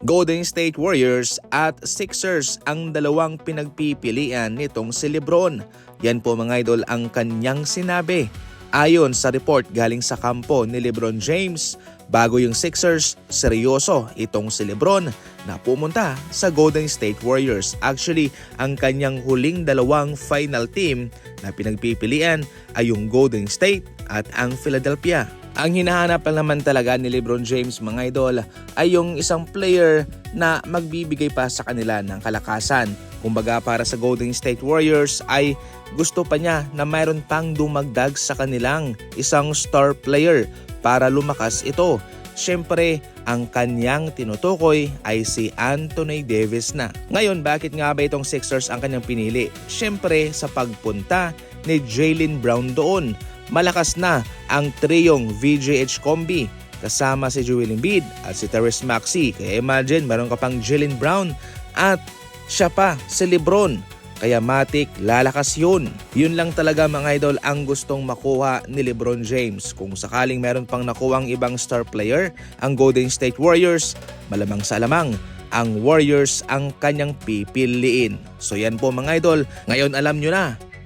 Golden State Warriors at Sixers ang dalawang pinagpipilian nitong si LeBron. Yan po mga idol ang kanyang sinabi. Ayon sa report galing sa kampo ni LeBron James, bago yung Sixers, seryoso itong si LeBron na pumunta sa Golden State Warriors. Actually, ang kanyang huling dalawang final team na pinagpipilian ay yung Golden State at ang Philadelphia. Ang hinahanap lang naman talaga ni LeBron James mga idol ay yung isang player na magbibigay pa sa kanila ng kalakasan. Kumbaga para sa Golden State Warriors ay gusto pa niya na mayroon pang dumagdag sa kanilang isang star player para lumakas ito. Siyempre, ang kanyang tinutukoy ay si Anthony Davis na. Ngayon, bakit nga ba itong Sixers ang kanyang pinili? Siyempre, sa pagpunta ni Jaylen Brown doon. Malakas na ang triyong VJH Combi kasama si Joel Embiid at si Tyrese Maxey. Kaya imagine, meron ka pang Jaylen Brown at siya pa si LeBron. Kaya matik, lalakas yun. Yun lang talaga mga idol ang gustong makuha ni LeBron James. Kung sakaling meron pang nakuhang ibang star player, ang Golden State Warriors, malamang sa alamang, ang Warriors ang kanyang pipiliin. So yan po mga idol, ngayon alam nyo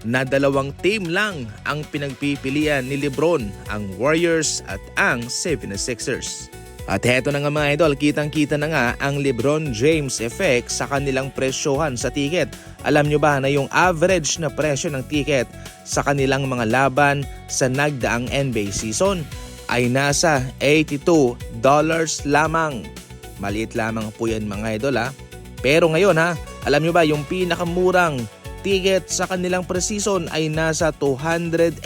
na dalawang team lang ang pinagpipilian ni LeBron, ang Warriors at ang 76ers. At heto na nga mga idol, kitang-kita na nga ang LeBron James effect sa kanilang presyohan sa ticket. Alam nyo ba na yung average na presyo ng ticket sa kanilang mga laban sa nagdaang NBA season ay nasa $82 lamang. Maliit lamang po yan mga idol Pero ngayon alam nyo ba yung pinakamurang ticket sa kanilang pre-season ay nasa $283.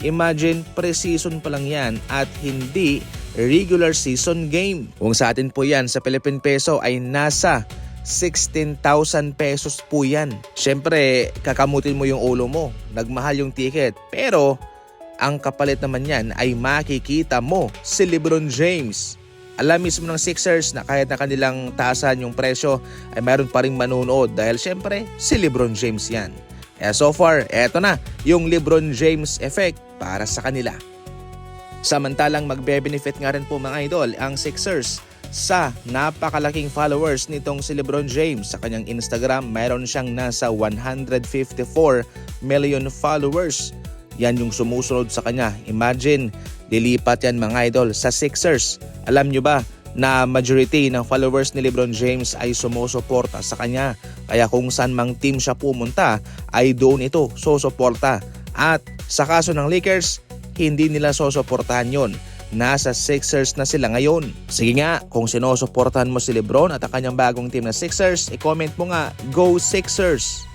Imagine, pre-season pa lang yan at hindi regular season game. Kung sa atin po yan sa Philippine Peso ay nasa 16,000 pesos po yan. Siyempre, kakamutin mo yung ulo mo. Nagmahal yung ticket. Pero, ang kapalit naman yan ay makikita mo si LeBron James. Alam mismo ng Sixers na kahit na kanilang taasan yung presyo ay mayroon pa rin manunood dahil syempre si LeBron James yan. Kaya so far, eto na yung LeBron James effect para sa kanila. Samantalang magbe-benefit nga rin po mga idol ang Sixers sa napakalaking followers nitong si LeBron James. Sa kanyang Instagram, mayroon siyang nasa 154 million followers. Yan yung sumusunod sa kanya. Imagine, lilipat yan mga idol sa Sixers. Alam nyo ba na majority ng followers ni LeBron James ay sumusuporta sa kanya. Kaya kung saan mang team siya pumunta ay doon ito susuporta. At sa kaso ng Lakers, hindi nila susuportahan yon. Nasa Sixers na sila ngayon. Sige nga, kung sinusuportahan mo si LeBron at ang kanyang bagong team na Sixers, i-comment mo nga, Go Sixers!